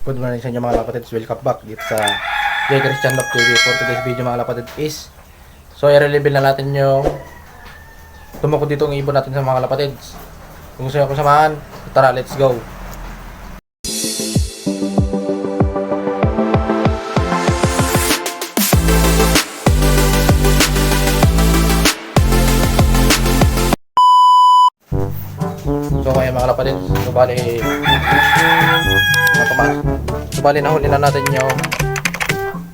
Good morning sa inyo mga kapatids. Welcome back dito sa J. Christian Love TV. For today's video mga kapatids is i-reveal na natin yung tumukod dito ang ibon natin sa mga kapatids. Kung gusto nyo akong samahan, tara, let's go! So kaya mga kapatids, bali nahuli na natin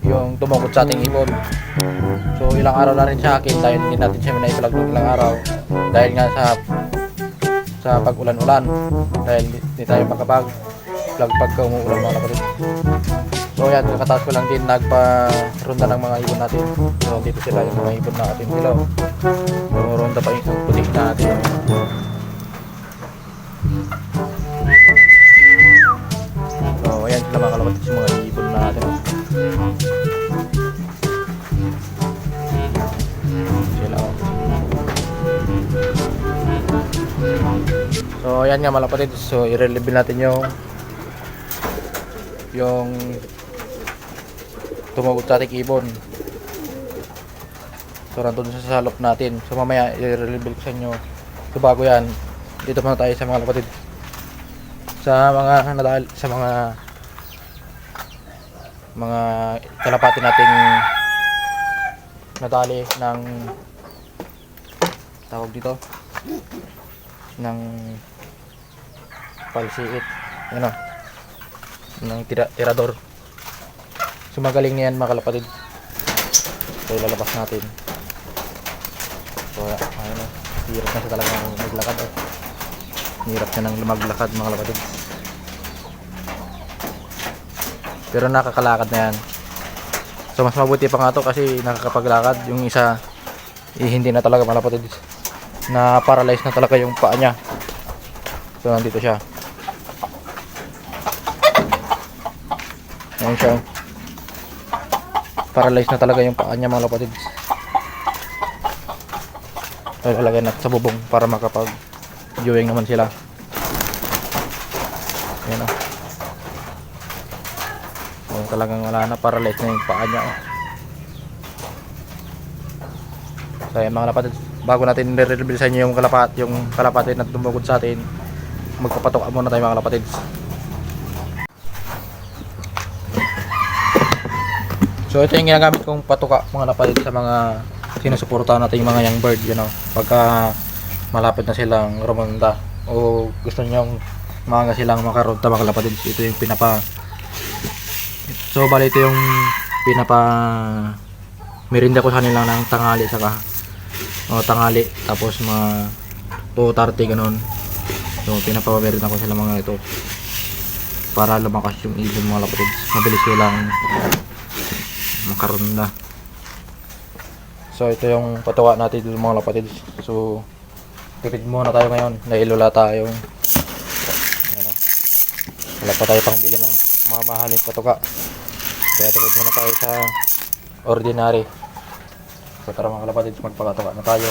yung tumukod sa ating ibon. So ilang araw na rin sa akin dahil hindi natin siya minaipalag ng ilang araw dahil nga sa pag-ulan-ulan, dahil hindi tayo makapag-vlog pagka umuulan mga kapatids. So yan, kakataas ko lang din nagpa-ronda ng mga ibon natin. So dito sila yung mga ibon natin sila. So ronda pa yung putik natin. So ayan sila mga kalapatids, yung mga ibon natin. Sila So ayan nga mga kalapatids, so i-reveal natin yung tumukod sa ating ibon. So nandun sa salop natin. So mamaya i-reveal ko sa inyo. So bago yan, dito muna tayo sa mga kalapatids, sa mga kalapati nating nadali ng tawag dito ng palsiit, ano, ng tirador. So magaling niyan mga kalapatid. So ilalabas natin. So ayun na, hirap na siya talagang maglakad. Hirap niya nang maglakad mga kalapatid. Pero nakakalakad na yan. So mas mabuti pa nga to kasi nakakapaglakad. Yung isa hindi na talaga mga kalapatid, na paralyzed na talaga yung paa niya. So nandito siya. Ayan siya. Paralyzed na talaga yung paa niya mga kalapatid. So lalagay natin sa bubong para makapag viewing naman sila. Ayan o. So, talagang wala na, paralyzed na yung paa niya. So ayan mga kalapatid, bago natin i-reveal sa inyo yung kalapati na tumukod sa atin, magpapatoka muna tayo mga kalapatids. So ito yung ginagamit kong patuka mga kalapatid sa mga sinusuportahan natin yung mga young bird, you know, pagka malapit na silang rumunda o gusto nyong maaga silang makaronda mga kalapatids. Ito yung bali ito yung merinda ko sa kanila ng tanghali tanghali, tapos mga 2:30 ganun. So pinapamerinda ko sila mga ito para lumakas yung ibon mga kalapatids, mabilis silang makaronda. So ito yung patuwa natin dito mga kalapatids. So tipid muna tayo ngayon dahil wala tayong wala pa tayo pang bili ng mga mahaling patuka, kaya tipid muna tayo sa ordinary. So tara mga kalapatids, magpakatuka na tayo.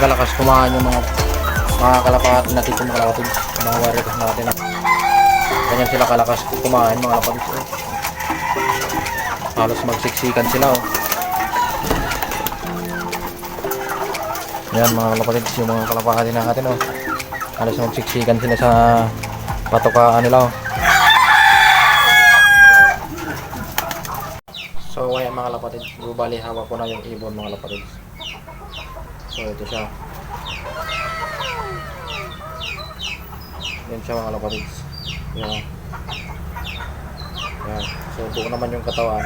kalakas kumain yung mga kalapati natin, yung mga kalapati, mga warriors natin. Ganyan sila kalakas kumain mga kalapati. Halos magsiksikan sila. Oh. Yan mga kalapati, yung mga kalapati natin. Oh. Halos magsiksikan sila sa patukaan nila. Oh. So ayan mga kalapati, bali hawak ko na yung ibon mga kalapati. So ito siya. Yan siya mga kalapatids. Yan. Yan. So buo naman yung katawan.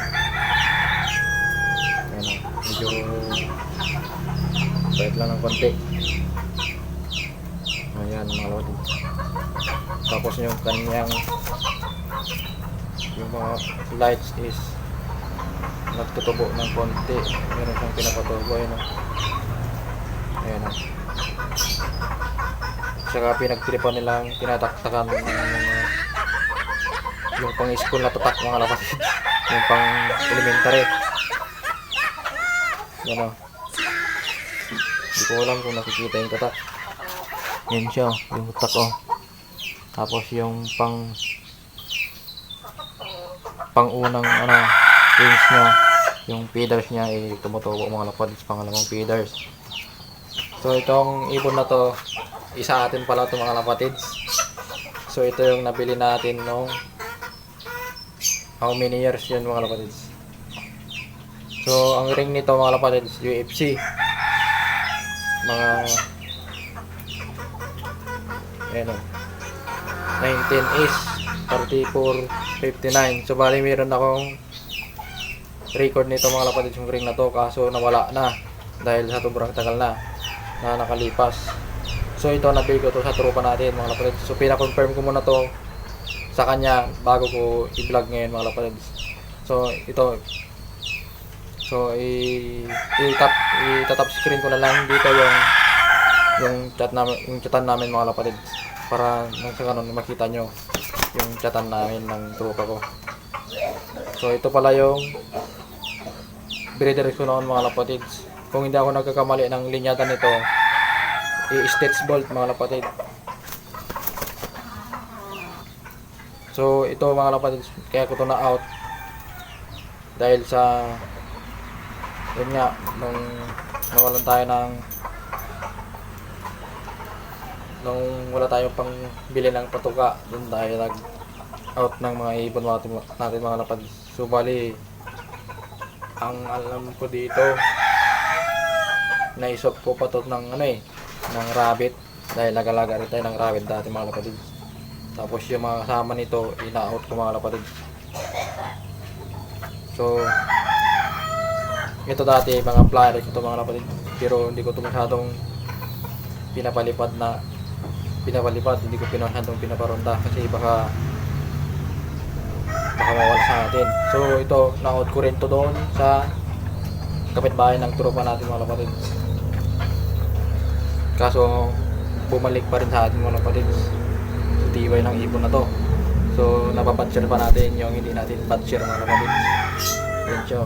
Yan. Medyo bait lang ng konti. Ayan mga kalapatids. Tapos yung kanyang yung mga lights is nagtutubo ng konti. Meron siyang pinapatubo. Ayan. Ayan. Saka pinagtripan nilang tinataktakan yung pang school na tatak mga kalapatid. Yung pang elementary. Yan o. Hindi ko alam kung nakikita yung tatak. Yan siya, yung tatak o. Tapos yung pang unang wings nya, yung feeders nya ay tumutubo mga kalapatid, pangalawang feeders. So itong ibon na to, isa atin pala ito mga kalapatids. So ito yung nabili natin nung how many years yun mga kalapatids. So ang ring nito mga kalapatids, UFC. Mga ayan o, 19 is 34.59. So bali meron akong record nito mga kalapatids yung ring na to, kaso nawala na dahil sa sobrang tagal na nakalipas. So ito nabili ko to sa tropa natin mga kalapatids. So pina-confirm ko muna to sa kanya bago ko i-vlog ngayon mga kalapatids. So ito, so i-tap screen ko na lang dito yung chatan namin mga kalapatids, para nang sa ganun makita nyo yung chatan namin ng tropa ko. So ito pala yung breeder ko noon mga kalapatids. Kung hindi ako nagkakamali ng linyatan nito, i-stitch bolt mga kalapatid. So ito mga kalapatid, kaya ko to na out dahil sa yun nga, nung nawalan tayo nung wala tayong pang bili ng patuka, dun tayo nag out ng mga ibon natin mga kalapatid. So bali, ang alam ko dito, naisop ko pa to ng ng rabbit, dahil nagalaga rin tayo ng rabbit dati mga kalapatid. Tapos yung mga kasama nito, ina-out ko mga kalapatid. So ito dati mga flyer ito mga kalapatid, pero hindi ko ito masyadong pinapalipad, hindi ko masyadong pinaparonda kasi baka mawala sa atin. So ito, na-out ko rin to doon sa kapitbahay ng tropa natin mga kalapatid. Kaso bumalik pa rin sa atin mga kalapatid sa tibay ng ibon na to. So napapatsir pa natin yung hindi natin patsir mga kalapatid. Yan siya,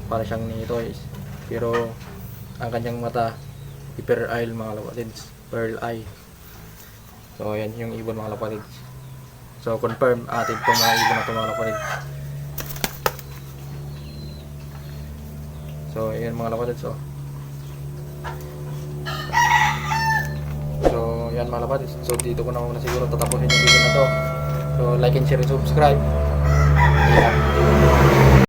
para siyang nito, pero ang kanyang mata pearl eye mga kalapatid, pearl eye. So yan yung ibon mga kalapatid. So confirm atin itong mga ibon na ito mga kalapatid. So yan mga kalapatid. So yan mga kalapatid. So dito ko na muna siguro tatapusin yung video na to. So like and share and subscribe. Ayan.